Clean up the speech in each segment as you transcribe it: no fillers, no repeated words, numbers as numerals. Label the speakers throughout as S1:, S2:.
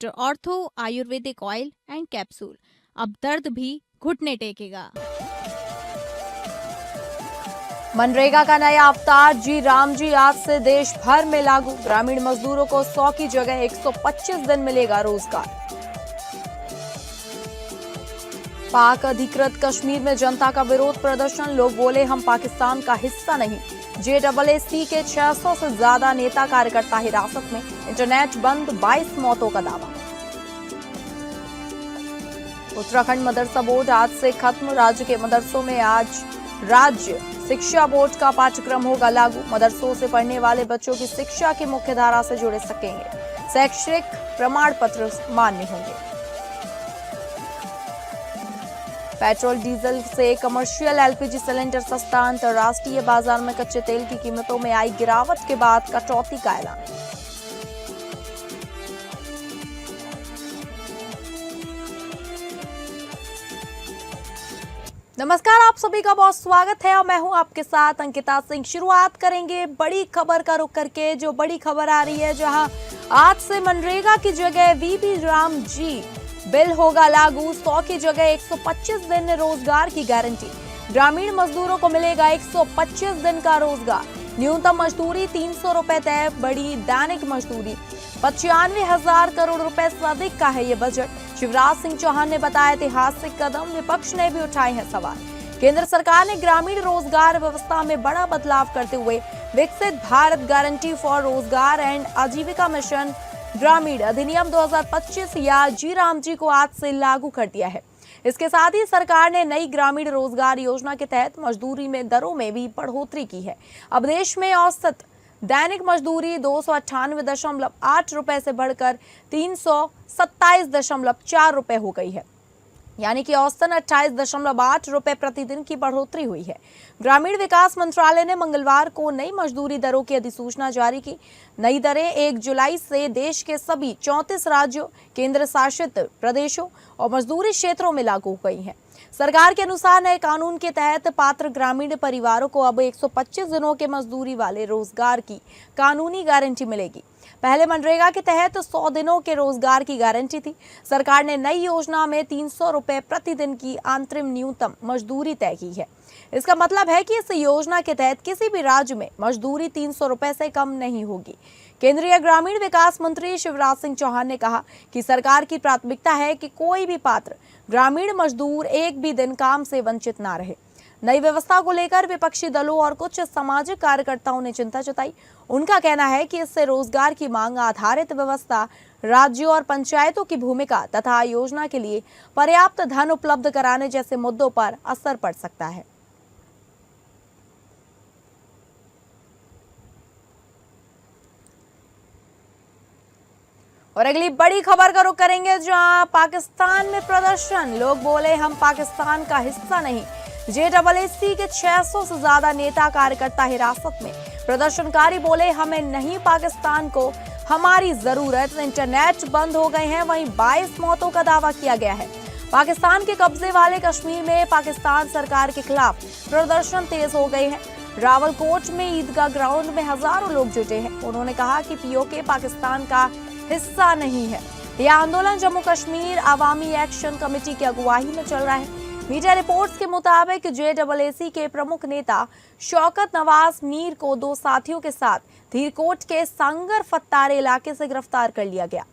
S1: Doctor ortho Ayurvedic oil and capsule. अब दर्द भी घुटने टेकेगा।
S2: मनरेगा का नया अवतार जी राम जी आज से देश भर में लागू। ग्रामीण मजदूरों को 100 की जगह 125 दिन मिलेगा रोजगार। पाक अधिकृत कश्मीर में जनता का विरोध प्रदर्शन। लोग बोले हम पाकिस्तान का हिस्सा नहीं। JSSC के 600 से ज्यादा नेता कार्यकर्ता हिरासत में। इंटरनेट बंद, 22 मौतों का दावा। उत्तराखंड मदरसा बोर्ड आज से खत्म। राज्य के मदरसों में आज राज्य शिक्षा बोर्ड का पाठ्यक्रम होगा लागू। मदरसों से पढ़ने वाले बच्चों की शिक्षा की मुख्य धारा से जुड़े सकेंगे। शैक्षिक प्रमाण पत्र मान्य होंगे। पेट्रोल डीजल से कमर्शियल LPG सिलेंडर सस्ता। अंतर्राष्ट्रीय बाजार में कच्चे तेल की कीमतों में आई गिरावट के बाद कटौती का ऐलान। नमस्कार, आप सभी का बहुत स्वागत है और मैं हूं आपके साथ अंकिता सिंह। शुरुआत करेंगे बड़ी खबर का रुख करके। जो बड़ी खबर आ रही है, जहां आज से मनरेगा की जगह VB राम जी बिल होगा लागू। 100 की जगह 125 दिन रोजगार की गारंटी। ग्रामीण मजदूरों को मिलेगा 125 दिन का रोजगार। न्यूनतम मजदूरी 300 रुपए तय। बड़ी दैनिक मजदूरी 95,000 करोड़ रुपए से अधिक का है ये बजट। शिवराज सिंह चौहान ने बताया ऐतिहासिक कदम। विपक्ष ने भी उठाए हैं सवाल। केंद्र सरकार ने ग्रामीण रोजगार व्यवस्था में बड़ा बदलाव करते हुए विकसित भारत गारंटी फॉर रोजगार एंड आजीविका मिशन ग्रामीण अधिनियम 2025 या जी राम जी को आज से लागू कर दिया है। इसके साथ ही सरकार ने नई ग्रामीण रोजगार योजना के तहत मजदूरी में दरों में भी बढ़ोतरी की है। अब देश में औसत दैनिक मजदूरी 298.8 रुपए से बढ़कर 327.4 रुपए हो गई है, यानी कि औसतन 28.8 रुपए प्रतिदिन की बढ़ोतरी हुई है। ग्रामीण विकास मंत्रालय ने मंगलवार को नई मजदूरी दरों की अधिसूचना जारी की। नई दरें 1 जुलाई से देश के सभी 34 राज्यों, केंद्र शासित प्रदेशों और मजदूरी क्षेत्रों में लागू हो गई हैं। सरकार के अनुसार नए कानून के तहत पात्र ग्रामीण परिवारों को अब 125 दिनों के मजदूरी वाले रोजगार की कानूनी गारंटी मिलेगी। पहले मनरेगा के तहत 100 दिनों के रोजगार की गारंटी थी। सरकार ने नई योजना में 300 रुपए प्रतिदिन की अंतरिम न्यूनतम मजदूरी तय की है। इसका मतलब है कि इस योजना के तहत किसी भी राज्य में मजदूरी 300 रुपए से कम नहीं होगी। केंद्रीय ग्रामीण विकास मंत्री शिवराज सिंह चौहान ने कहा कि सरकार की प्राथमिकता है कि कोई भी पात्र ग्रामीण मजदूर एक भी दिन काम से वंचित ना रहे। नई व्यवस्था को लेकर विपक्षी दलों और कुछ सामाजिक कार्यकर्ताओं ने चिंता जताई। उनका कहना है कि इससे रोजगार की मांग आधारित व्यवस्था, राज्यों और पंचायतों की भूमिका तथा योजना के लिए पर्याप्त धन उपलब्ध कराने जैसे मुद्दों पर असर पड़ सकता है। और अगली बड़ी खबर का रुख करेंगे, जहां पाकिस्तान में प्रदर्शन। लोग बोले हम पाकिस्तान का हिस्सा नहीं। JSSC के 600 से ज्यादा नेता कार्यकर्ता हिरासत में। प्रदर्शनकारी बोले हमें नहीं पाकिस्तान को हमारी जरूरत। इंटरनेट बंद हो गए हैं। वहीं 22 मौतों का दावा किया गया है। पाकिस्तान के कब्जे वाले कश्मीर में पाकिस्तान सरकार के खिलाफ प्रदर्शन तेज हो गए हैं। रावलकोट में ईदगाह ग्राउंड में हजारों लोग जुटे हैं। उन्होंने कहा कि POK पाकिस्तान का हिस्सा नहीं है। यह आंदोलन जम्मू कश्मीर अवामी एक्शन कमेटी की अगुवाई में चल रहा है। मीडिया रिपोर्ट्स के मुताबिक JSSC के प्रमुख नेता शौकत नवाज मीर को 2 साथियों के साथ धीरकोट के संगर फत्तारे इलाके से गिरफ्तार कर लिया गया।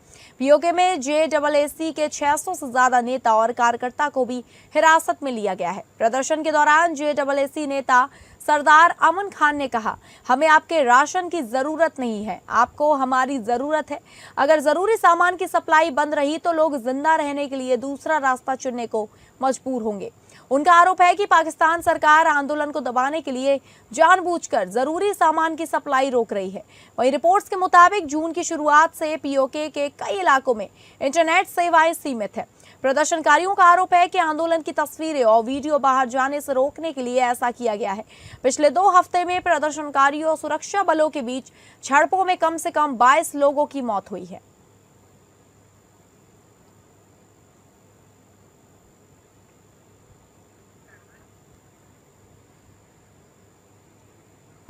S2: POK में JSSC के 600 से ज्यादा नेता और कार्यकर्ता को भी हिरासत में लिया गया है। प्रदर्शन के दौरान JSSC नेता सरदार अमन खान ने कहा हमें आपके राशन की जरूरत नहीं है, आपको हमारी जरूरत है। अगर जरूरी सामान की सप्लाई बंद रही तो लोग जिंदा रहने के लिए दूसरा रास्ता चुनने को मजबूर होंगे। उनका आरोप है कि पाकिस्तान सरकार आंदोलन को दबाने के लिए जानबूझकर जरूरी सामान की सप्लाई रोक रही है। वहीं रिपोर्ट्स के मुताबिक जून की शुरुआत से POK के कई इलाकों में इंटरनेट सेवाएं सीमित है। प्रदर्शनकारियों का आरोप है कि आंदोलन की तस्वीरें और वीडियो बाहर जाने से रोकने के लिए ऐसा किया गया है। पिछले 2 हफ्ते में प्रदर्शनकारियों और सुरक्षा बलों के बीच झड़पों में कम से कम 22 लोगों की मौत हुई है।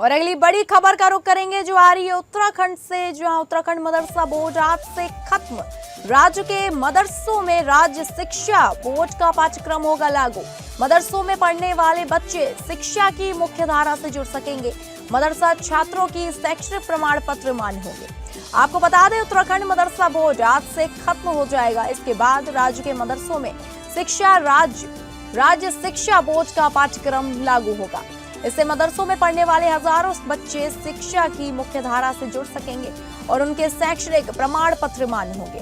S2: और अगली बड़ी खबर का रुख करेंगे जो आ रही है उत्तराखंड से, जहां उत्तराखंड मदरसा बोर्ड आज से खत्म। राज्य के मदरसों में राज्य शिक्षा बोर्ड का पाठ्यक्रम होगा लागू। मदरसों में पढ़ने वाले बच्चे शिक्षा की मुख्य धारा से जुड़ सकेंगे। मदरसा छात्रों की शैक्षणिक प्रमाण पत्र मान्य होंगे। आपको बता दें, उत्तराखंड मदरसा बोर्ड आज से खत्म हो जाएगा। इसके बाद राज्य के मदरसों में राज्य शिक्षा बोर्ड का पाठ्यक्रम लागू होगा। इससे मदरसों में पढ़ने वाले हजारों बच्चे शिक्षा की मुख्य धारा से जुड़ सकेंगे और उनके शैक्षणिक प्रमाण पत्र मान्य होंगे।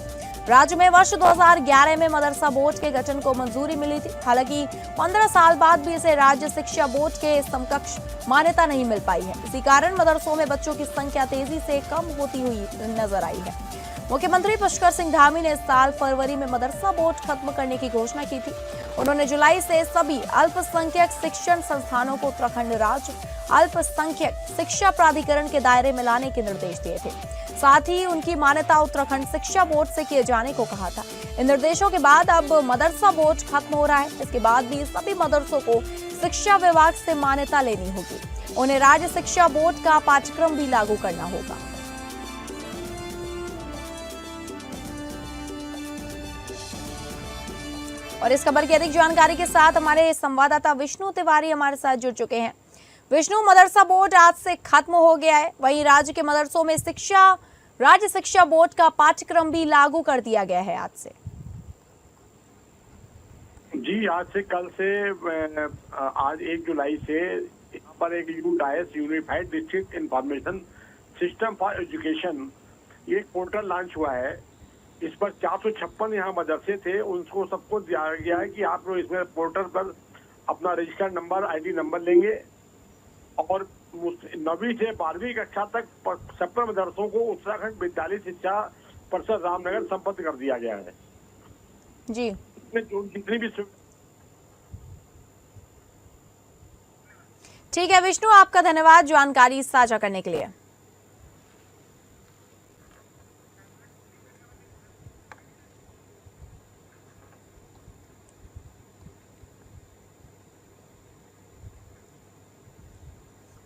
S2: राज्य में वर्ष 2011 में मदरसा बोर्ड के गठन को मंजूरी मिली थी। हालांकि 15 साल बाद भी इसे राज्य शिक्षा बोर्ड के समकक्ष मान्यता नहीं मिल पाई है। इसी कारण मदरसों में बच्चों की संख्या तेजी से कम होती हुई नजर आई है। मुख्यमंत्री पुष्कर सिंह धामी ने इस साल फरवरी में मदरसा बोर्ड खत्म करने की घोषणा की थी। उन्होंने जुलाई से सभी अल्पसंख्यक शिक्षण संस्थानों को उत्तराखंड राज्य अल्पसंख्यक शिक्षा प्राधिकरण के दायरे में लाने के निर्देश दिए थे। साथ ही उनकी मान्यता उत्तराखंड शिक्षा बोर्ड से किए जाने को कहा था। इन निर्देशों के बाद अब मदरसा बोर्ड खत्म हो रहा है। इसके बाद भी सभी मदरसों को शिक्षा विभाग से मान्यता लेनी होगी। उन्हें राज्य शिक्षा बोर्ड का पाठ्यक्रम भी लागू करना होगा। और इस खबर की अधिक जानकारी के साथ हमारे संवाददाता विष्णु तिवारी हमारे साथ जुड़ चुके हैं। विष्णु, मदरसा बोर्ड आज से खत्म हो गया है, वहीं राज्य के मदरसों में राज्य शिक्षा बोर्ड का पाठ्यक्रम भी लागू कर दिया गया है आज से।
S3: जी, आज से कल से आज 1 जुलाई से यहाँ पर एक UDISE unified district information system for education ये पोर्टल लॉन्च हुआ है। इस पर 456 यहाँ मदरसे थे, उनको सबको दिया गया है कि आप लोग इसमें पोर्टल पर अपना रजिस्टर्ड नंबर, आईडी नंबर लेंगे और 9वीं से 12वीं कक्षा तक 56 मदरसों को उत्तराखंड विद्यालय शिक्षा परिषद रामनगर संबद्ध कर दिया गया है।
S2: जी,
S3: इसमें जो जितनी भी
S2: ठीक है विष्णु, आपका धन्यवाद जानकारी साझा करने के लिए।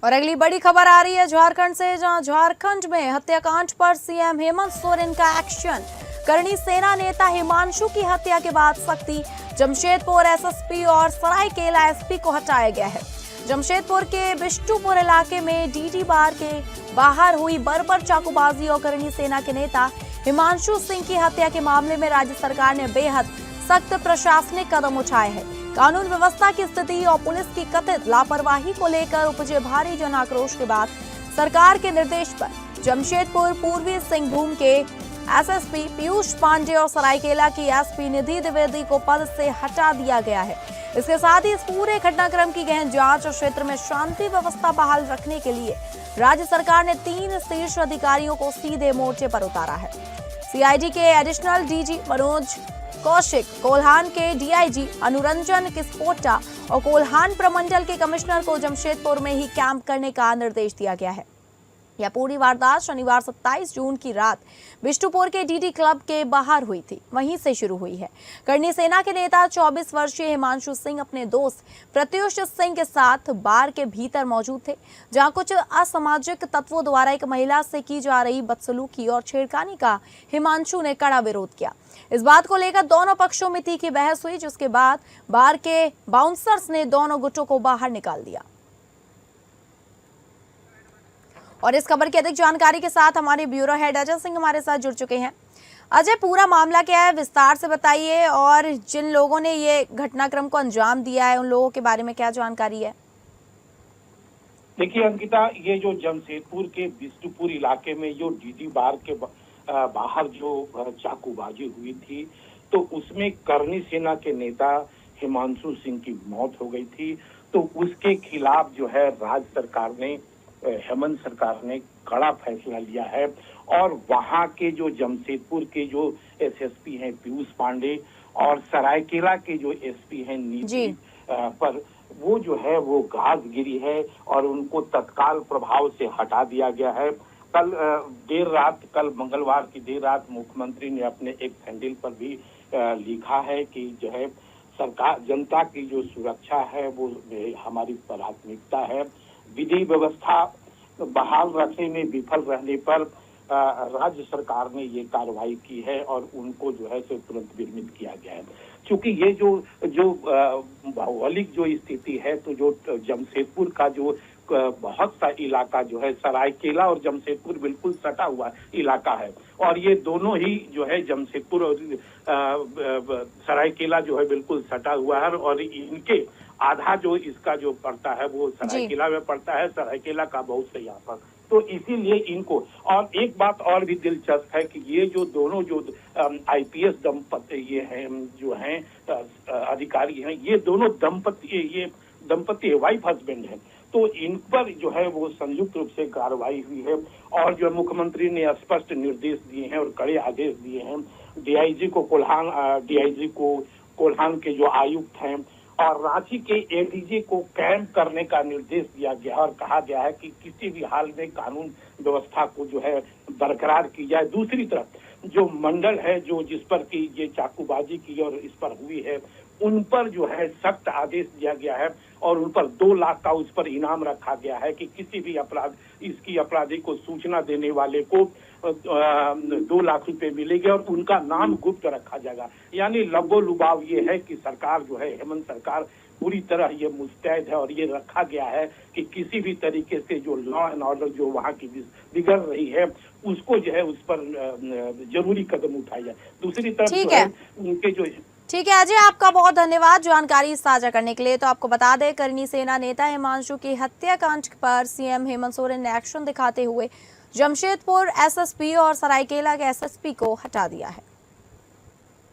S2: और अगली बड़ी खबर आ रही है झारखंड से, जहां झारखंड में हत्याकांड पर सीएम हेमंत सोरेन का एक्शन। करणी सेना नेता हिमांशु की हत्या के बाद सख्ती। जमशेदपुर एसएसपी और सरायकेला एसपी को हटाया गया है। जमशेदपुर के बिष्टुपुर इलाके में डीडी बार के बाहर हुई बर्बर चाकूबाजी और करणी सेना के नेता हिमांशु सिंह की हत्या के मामले में राज्य सरकार ने बेहद सख्त प्रशासनिक कदम उठाए हैं। कानून व्यवस्था की स्थिति और पुलिस की कथित लापरवाही को लेकर उपजे भारी जन आक्रोश के बाद सरकार के निर्देश पर जमशेदपुर पूर्वी सिंहभूम के एसएसपी पीयूष पांडे और सरायकेला की एसपी निधि द्विवेदी को पद से हटा दिया गया है। इसके साथ ही इस पूरे घटनाक्रम की गहन जांच और क्षेत्र में शांति व्यवस्था बहाल रखने के लिए राज्य सरकार ने 3 शीर्ष अधिकारियों को सीधे मोर्चे पर उतारा है। सीआईडी के एडिशनल डीजी मनोज कौशिक, कोल्हान के डीआईजी अनुरंजन किस्पोटा और कोल्हान प्रमंडल के कमिश्नर को जमशेदपुर में ही कैंप करने का निर्देश दिया गया है। यह पूरी वारदात शनिवार 27 जून की रात बिष्टुपुर के डीडी क्लब के बाहर हुई थी, वहीं से शुरू हुई है। करणी सेना के नेता 24 वर्षीय हिमांशु सिंह अपने दोस्त प्रत्युष सिंह के साथ बार के भीतर मौजूद थे, जहां कुछ असामाजिक तत्वों द्वारा एक महिला से की जा रही बदसलूकी और छेड़खानी का हिमांशु ने कड़ा विरोध किया। इस बात को लेकर दोनों पक्षों में तीखी बहस हुई, जिसके बाद बार के बाउंसर्स ने दोनों गुटों को बाहर निकाल दिया। और इस खबर की अधिक जानकारी के साथ हमारे ब्यूरो हेड अजय सिंह हमारे साथ जुड़ चुके हैं। अजय, पूरा मामला क्या है, विस्तार से बताइए, और जिन लोगों ने ये घटनाक्रम को अंजाम दिया है उन लोगों के बारे में क्या जानकारी है?
S4: देखिए अंकिता, ये जो जमशेदपुर के बिष्टुपुर इलाके में जो डीडी बार के बाहर जो चाकूबाजी हुई थी, तो उसमें करणी सेना के नेता हिमांशु सिंह की मौत हो गई थी। तो उसके खिलाफ जो है राज्य सरकार ने, हेमंत सरकार ने कड़ा फैसला लिया है और वहां के जो जमशेदपुर के जो एसएसपी हैं पीयूष पांडे और सरायकेला के जो एसपी हैं निधि पर वो जो है वो गाजगिरी है और उनको तत्काल प्रभाव से हटा दिया गया है। कल मंगलवार की देर रात मुख्यमंत्री ने अपने एक हैंडल पर भी लिखा है कि जो है सरकार, जनता की जो सुरक्षा है वो हमारी प्राथमिकता है। विधि व्यवस्था बहाल रखने में विफल रहने पर राज्य सरकार ने ये कार्रवाई की है और उनको जो है सो तुरंत विरमित किया गया है। क्योंकि ये जो जो भौगोलिक जो स्थिति है, तो जो जमशेदपुर का जो बहुत सा इलाका जो है, सरायकेला और जमशेदपुर बिल्कुल सटा हुआ इलाका है, और ये दोनों ही जो है जमशेदपुर और सरायकेला जो है बिल्कुल सटा हुआ है, और इनके आधा जो इसका जो पड़ता है वो सरायकेला में पड़ता है, सरायकेला का बहुत से यहाँ पर। तो इसीलिए इनको, और एक बात और भी दिलचस्प है कि ये जो दोनों जो आईपीएस दंपति ये हैं जो हैं अधिकारी हैं, ये दोनों दंपति वाइफ हस्बैंड हैं। तो इन पर जो है वो संयुक्त रूप से कार्रवाई हुई है, और जो मुख्यमंत्री ने स्पष्ट निर्देश दिए हैं और कड़े आदेश दिए हैं। डीआईजी को कोल्हान के जो आयुक्त हैं और रांची के एडीजी को कैंप करने का निर्देश दिया गया और कहा गया है कि किसी भी हाल में कानून व्यवस्था को जो है बरकरार की जाए। दूसरी तरफ जो मंडल है जो जिस पर की ये चाकूबाजी की और इस पर हुई है, उन पर जो है सख्त आदेश दिया गया है और उन पर 2 लाख का उस पर इनाम रखा गया है कि किसी भी अपराधी को सूचना देने वाले को 2 लाख रुपए मिलेंगे और उनका नाम गुप्त रखा जाएगा। यानी लबो लुबाव ये है कि सरकार जो है, हेमंत सरकार पूरी तरह ये मुस्तैद है और ये रखा गया है कि किसी भी तरीके से जो लॉ एंड ऑर्डर जो वहाँ की बिगड़ रही है उसको जो है उस पर जरूरी कदम उठाया जाए। दूसरी तरफ जो है उनके जो
S2: ठीक है अजय, आपका बहुत धन्यवाद जानकारी साझा करने के लिए। तो आपको बता दें, करनी सेना नेता हिमांशु की हत्याकांड पर सीएम हेमंत सोरेन ने एक्शन दिखाते हुए जमशेदपुर एसएसपी और सरायकेला के एसएसपी को हटा दिया है।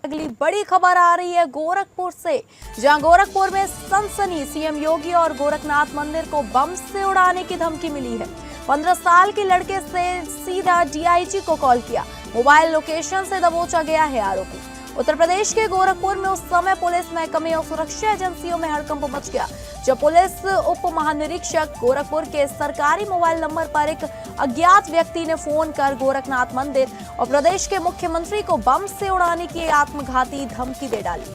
S2: अगली बड़ी खबर आ रही है गोरखपुर से, जहां गोरखपुर में सनसनी, सीएम योगी और गोरखनाथ मंदिर को बम से उड़ाने की धमकी मिली है। 15 साल के लड़के से सीधा डीआईजी को कॉल किया, मोबाइल लोकेशन से दबोचा गया है आरोपी। उत्तर प्रदेश के गोरखपुर में उस समय पुलिस महकमे और सुरक्षा एजेंसियों में हड़कंप मच गया जब पुलिस उप महानिरीक्षक गोरखपुर के सरकारी मोबाइल नंबर पर एक अज्ञात व्यक्ति ने फोन कर गोरखनाथ मंदिर और प्रदेश के मुख्यमंत्री को बम से उड़ाने की आत्मघाती धमकी दे डाली।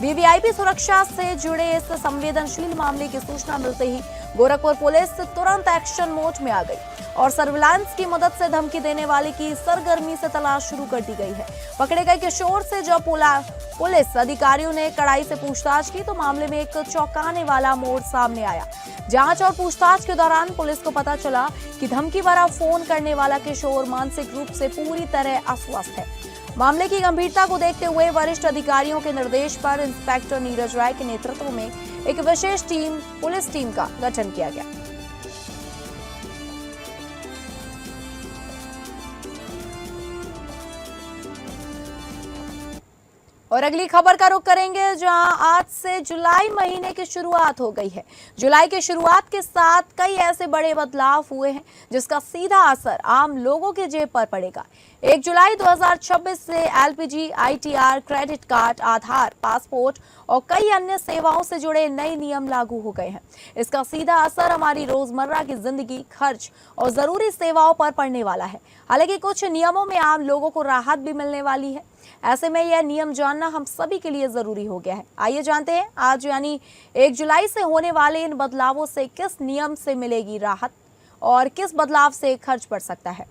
S2: वीवीआईपी सुरक्षा से जुड़े इस संवेदनशील मामले की सूचना मिलते ही गोरखपुर पुलिस तुरंत एक्शन मोड में आ गई और सर्विलांस की मदद से धमकी देने वाले की सरगर्मी से तलाश शुरू कर दी गई है। पकड़े गए किशोर से जब पुलिस अधिकारियों ने कड़ाई से पूछताछ की तो मामले में एक चौंकाने वाला मोड़ सामने आया। जांच और पूछताछ के दौरान पुलिस को पता चला कि धमकी भरा फोन करने वाला किशोर मानसिक रूप से पूरी तरह अस्वस्थ है। मामले की गंभीरता को देखते हुए वरिष्ठ अधिकारियों के निर्देश पर इंस्पेक्टर नीरज राय के नेतृत्व में एक विशेष पुलिस टीम का गठन किया गया। और अगली खबर का रुख करेंगे, जहां आज से जुलाई महीने की शुरुआत हो गई है। जुलाई की शुरुआत के साथ कई ऐसे बड़े बदलाव हुए हैं जिसका सीधा असर आम लोगों के जेब पर पड़ेगा। 1 जुलाई 2026 से एलपीजी, आईटीआर, क्रेडिट कार्ड, आधार, पासपोर्ट और कई अन्य सेवाओं से जुड़े नए नियम लागू हो गए हैं। इसका सीधा असर हमारी रोजमर्रा की जिंदगी, खर्च और जरूरी सेवाओं पर पड़ने वाला है। हालांकि कुछ नियमों में आम लोगों को राहत भी मिलने वाली है। ऐसे में यह नियम जानना हम सभी के लिए जरूरी हो गया है। आइए जानते हैं आज यानी 1 जुलाई से होने वाले इन बदलावों से किस नियम से मिलेगी राहत और किस बदलाव से खर्च बढ़ सकता है।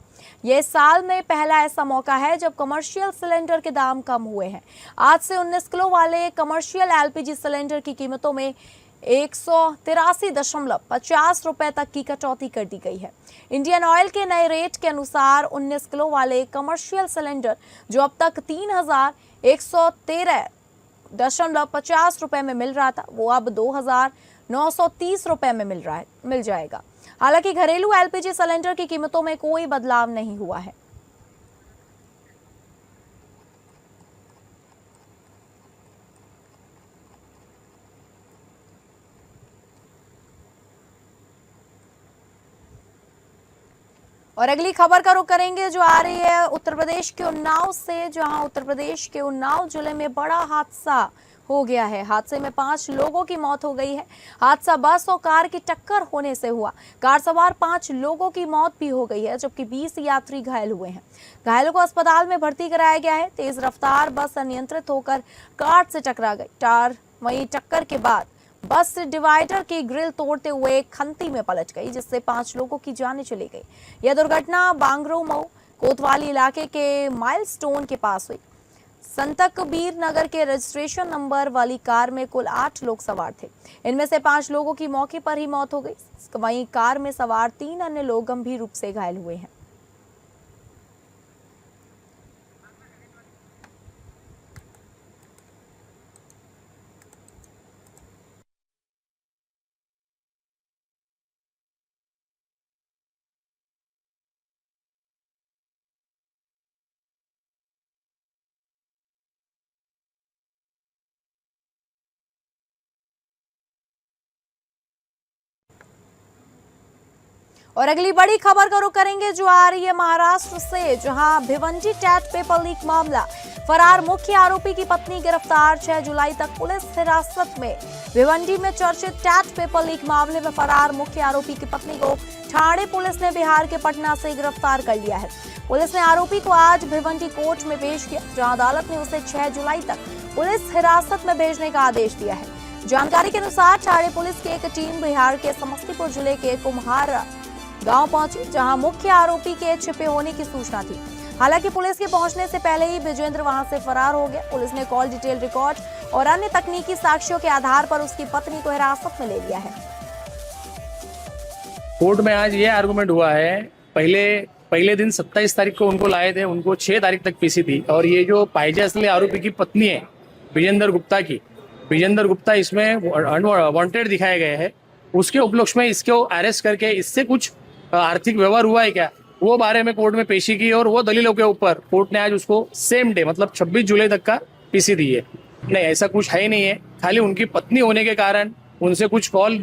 S2: ये साल में पहला ऐसा मौका है जब कमर्शियल सिलेंडर के दाम कम हुए हैं। आज से 19 किलो वाले कमर्शियल एलपीजी सिलेंडर की कीमतों में 183.50 रुपए तक की कटौती कर दी गई है। इंडियन ऑयल के नए रेट के अनुसार 19 किलो वाले कमर्शियल सिलेंडर जो अब तक 3,113.50 रुपए में मिल रहा था, वो अब 2,930 रुपए में मिल जाएगा। हालांकि घरेलू एलपीजी सिलेंडर की कीमतों में कोई बदलाव नहीं हुआ है। और अगली खबर का रुख करेंगे जो आ रही है उत्तर प्रदेश के उन्नाव से, जहां उत्तर प्रदेश के उन्नाव जिले में बड़ा हादसा हो गया है। हादसे में 5 लोगों की मौत हो गई है। हादसा बस और कार की टक्कर होने से हुआ। कार सवार 5 लोगों की मौत भी हो गई है जबकि 20 यात्री घायल हुए हैं। घायलों को अस्पताल में भर्ती कराया गया है। तेज रफ्तार बस अनियंत्रित होकर कार से टकरा गई। वहीं टक्कर के बाद बस डिवाइडर की ग्रिल तोड़ते हुए खंती में पलट गई, जिससे 5 लोगों की जानें चली गई। यह दुर्घटना बांगरो मऊ कोतवाली इलाके के माइलस्टोन के पास हुई। संतकबीर नगर के रजिस्ट्रेशन नंबर वाली कार में कुल 8 लोग सवार थे। इनमें से 5 लोगों की मौके पर ही मौत हो गई। वहीं कार में सवार 3 अन्य लोग गंभीर रूप से घायल हुए हैं। और अगली बड़ी खबर का रुख करेंगे जो आ रही है महाराष्ट्र से, जहां भिवंडी टैट पेपर लीक मामला, फरार मुख्य आरोपी की पत्नी गिरफ्तार। 6 जुलाई तक पुलिस हिरासत में। भिवंडी में चर्चित टैट पेपर लीक मामले में फरार मुख्य आरोपी की पत्नी को ठाणे पुलिस ने बिहार के पटना से गिरफ्तार कर लिया है। पुलिस ने आरोपी को आज भिवंडी कोर्ट में पेश किया, जहां अदालत ने उसे 6 जुलाई तक पुलिस हिरासत में भेजने का आदेश दिया है। जानकारी के अनुसार ठाणे पुलिस की एक टीम बिहार के समस्तीपुर जिले के कुम्हार गांव पहुंची, जहां मुख्य आरोपी के छिपे होने की सूचना थी। हालांकि पुलिस के पहुंचने से पहले ही विजेंद्र वहां से फरार हो गया। पुलिस ने कॉल डिटेल रिकॉर्ड और अन्य तकनीकी साक्ष्यों के आधार पर उसकी पत्नी को हिरासत में ले लिया है।
S5: कोर्ट में आज ये आर्गुमेंट हुआ है, पहले दिन 27 तारीख को उनको लाए थे, उनको 6 तारीख तक पीसी थी। और ये जो पाहिजे असली आरोपी की पत्नी है विजेंद्र गुप्ता इसमें वांटेड दिखाए गए हैं। उसके उपलक्ष्य में इसको अरेस्ट करके इससे कुछ आर्थिक व्यवहार हुआ है क्या, वो बारे में कोर्ट में पेशी की और वो दलीलों के ऊपर कोर्ट ने आज उसको सेम डे मतलब 26 जुलाई तक का पीसी दी है। नहीं, ऐसा कुछ है ही नहीं है। खाली उनकी पत्नी होने के कारण, उनसे कुछ कॉल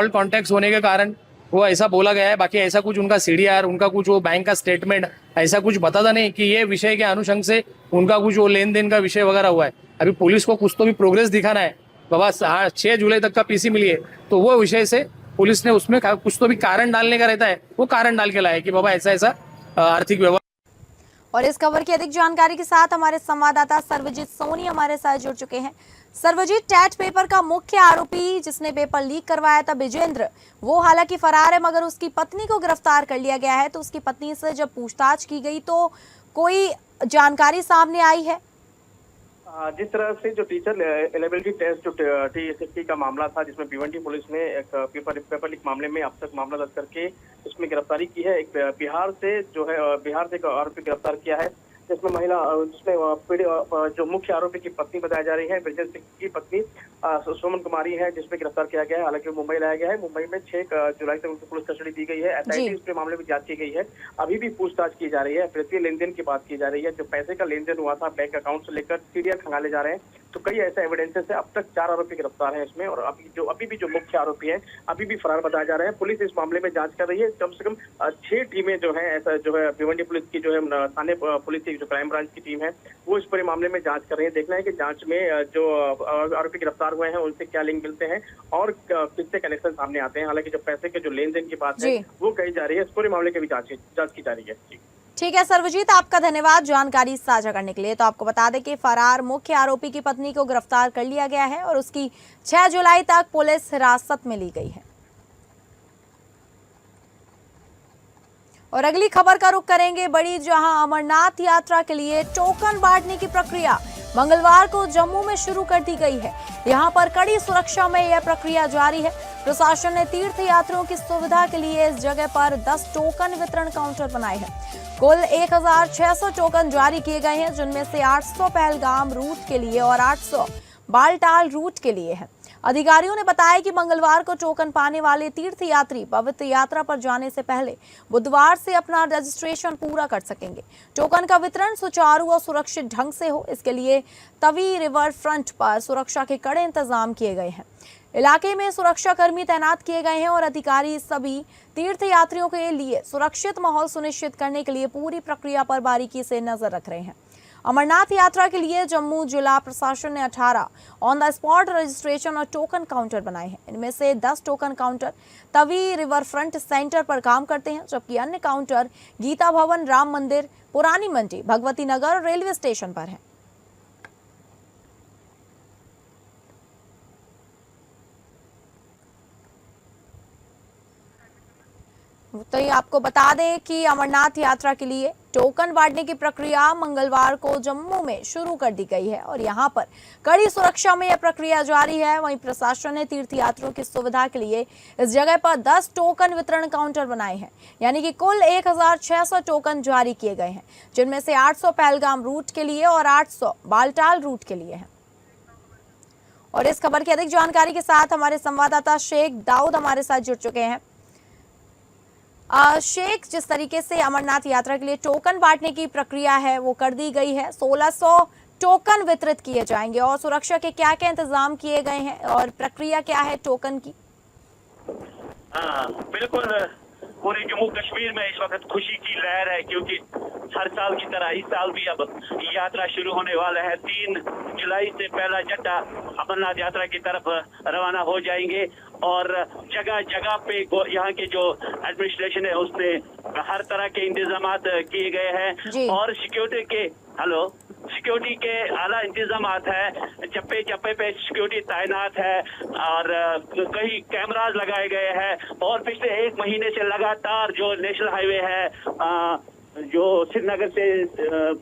S5: कॉन्टेक्ट होने के कारण वो ऐसा बोला गया है। बाकी ऐसा कुछ उनका सीडीआर, उनका कुछ वो बैंक का स्टेटमेंट ऐसा कुछ बताता नहीं कि ये विषय के अनुषंग से उनका कुछ वो लेन देन का विषय वगैरह हुआ है। अभी पुलिस को कुछ तो भी प्रोग्रेस दिखाना है। बाबा 6 जुलाई तक का पीसी मिली है, तो वो विषय से पुलिस ने उसमें कुछ तो भी कारण डालने का रहता है, वो कारण डाल के लाया कि बाबा ऐसा आर्थिक व्यवहार।
S2: और इस खबर की अधिक जानकारी के साथ हमारे संवाददाता सर्वजीत सोनी हमारे साथ जुड़ चुके हैं। सर्वजीत, टैट पेपर का मुख्य आरोपी जिसने पेपर लीक करवाया था विजेंद्र, वो हालांकि फरार है, मगर उसकी पत्नी को गिरफ्तार कर लिया गया है। तो उसकी पत्नी से जब पूछताछ की गई तो कोई जानकारी सामने आई है?
S6: जिस तरह से जो टीचर एलिजिबिलिटी टेस्ट जो टीएसएसटी का मामला था, जिसमें भिवंडी पुलिस ने एक पेपर लीक मामले में अब तक मामला दर्ज करके उसमें गिरफ्तारी की है। एक बिहार से एक आरोपी गिरफ्तार किया है, जिसमें जो मुख्य आरोपी की पत्नी बताई जा रही है ब्रजेश सिंह की पत्नी सुमन कुमारी है, जिसमें गिरफ्तार किया गया है। हालांकि मुंबई लाया गया है। मुंबई में 6 जुलाई तक उनको पुलिस कस्टडी दी गई है। एसआईटी इस मामले में जांच की गई है। अभी भी पूछताछ की जा रही है। वित्तीय लेन देन की बात की जा रही है। जो पैसे का लेन देन हुआ था बैंक अकाउंट से लेकर सीडीआर खंगाले जा रहे हैं। तो कई ऐसे एविडेंसेस है। अब तक 4 आरोपी गिरफ्तार हैं इसमें, और अभी भी जो मुख्य आरोपी है अभी भी फरार बताए जा रहे हैं। पुलिस इस मामले में जांच कर रही है। कम से कम 6 टीमें जो है, ऐसा जो है भिवंडी पुलिस की जो है थाने पुलिस की जो क्राइम ब्रांच की टीम है, वो इस पूरे मामले में जांच कर रही है। देखना है कि जांच में जो आरोपी गिरफ्तार हुए हैं उनसे क्या लिंक मिलते हैं और किससे कनेक्शन सामने आते हैं। हालांकि जो पैसे के जो लेन देन की बात है वो कही जा रही है। इस पूरे मामले की भी जांच की जा रही है।
S2: ठीक है सर्वजीत, आपका धन्यवाद जानकारी साझा करने के लिए। तो आपको बता दें कि फरार मुख्य आरोपी की पत्नी को गिरफ्तार कर लिया गया है और उसकी 6 जुलाई तक पुलिस हिरासत में ली गई है। और अगली खबर का रुख करेंगे बड़ी, जहां अमरनाथ यात्रा के लिए टोकन बांटने की प्रक्रिया मंगलवार को जम्मू में शुरू कर दी गई है। यहां पर कड़ी सुरक्षा में यह प्रक्रिया जारी है। प्रशासन ने तीर्थ यात्रियों की सुविधा के लिए इस जगह पर 10 टोकन वितरण काउंटर बनाए हैं। कुल 1600 टोकन जारी किए गए हैं, जिनमें से 800 पहलगाम रूट के लिए और 800 बालटाल रूट के लिए है। अधिकारियों ने बताया कि मंगलवार को टोकन पाने वाले तीर्थ यात्री पवित्र यात्रा पर जाने से पहले बुधवार से अपना रजिस्ट्रेशन पूरा कर सकेंगे। टोकन का वितरण सुचारू और सुरक्षित ढंग से हो, इसके लिए तवी रिवर फ्रंट पर सुरक्षा के कड़े इंतजाम किए गए हैं। इलाके में सुरक्षा कर्मी तैनात किए गए हैं और अधिकारी सभी तीर्थ यात्रियों के लिए सुरक्षित माहौल सुनिश्चित करने के लिए पूरी प्रक्रिया पर बारीकी से नजर रख रहे हैं। अमरनाथ यात्रा के लिए जम्मू जिला प्रशासन ने 18 ऑन द स्पॉट रजिस्ट्रेशन और टोकन काउंटर बनाए हैं। इनमें से 10 token counter Tawi river front centre पर काम करते हैं, जबकि अन्य काउंटर गीता भवन, राम मंदिर, पुरानी मंडी, भगवती नगर और रेलवे स्टेशन पर है। तो ये आपको बता दें कि अमरनाथ यात्रा के लिए टोकन बांटने की प्रक्रिया मंगलवार को जम्मू में शुरू कर दी गई है और यहां पर कड़ी सुरक्षा में यह प्रक्रिया जारी है। वहीं प्रशासन ने तीर्थयात्रियों की सुविधा के लिए इस जगह पर 10 टोकन वितरण काउंटर बनाए हैं, यानी कि कुल 1600 टोकन जारी किए गए हैं, जिनमें से 800 पहलगाम रूट के लिए और 800 बालटाल रूट के लिए हैं। और इस खबर की अधिक जानकारी के साथ हमारे संवाददाता शेख दाऊद हमारे साथ जुड़ चुके हैं। शेख, जिस तरीके से अमरनाथ यात्रा के लिए टोकन बांटने की प्रक्रिया है वो कर दी गई है, 1600 टोकन वितरित किए जाएंगे और सुरक्षा के क्या क्या इंतजाम किए गए हैं और प्रक्रिया क्या है टोकन की?
S7: बिल्कुल, पूरे जम्मू कश्मीर में इस वक्त खुशी की लहर है, क्योंकि हर साल की तरह इस साल भी अब यात्रा शुरू होने वाला है। 3 जुलाई से पहला जत्था अमरनाथ यात्रा की तरफ रवाना हो जाएंगे और जगह जगह पे यहाँ के जो एडमिनिस्ट्रेशन है उसने हर तरह के इंतजाम किए गए हैं और सिक्योरिटी के आला इंतजाम है। चप्पे चप्पे पे सिक्योरिटी तैनात है और कई कैमरास लगाए गए हैं और पिछले 1 महीने से लगातार जो नेशनल हाईवे है जो श्रीनगर से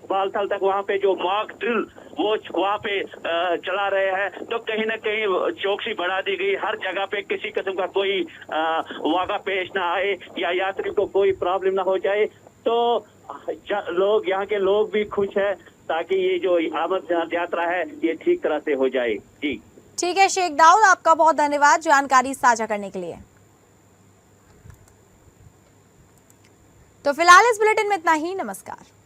S7: बालताल तक, वहाँ पे जो मॉक ड्रिल वो वहाँ पे चला रहे हैं, तो कहीं ना कहीं चौकसी बढ़ा दी गई। हर जगह पे किसी किस्म का कोई वाक़ा पेश ना आए या यात्री को कोई प्रॉब्लम ना हो जाए, तो लोग यहाँ के लोग भी खुश हैं ताकि ये जो अमरनाथ यात्रा है ये ठीक तरह से हो जाए। जी
S2: ठीक है शेख दाऊद, आपका बहुत धन्यवाद जानकारी साझा करने के लिए। तो फिलहाल इस बुलेटिन में इतना ही। नमस्कार।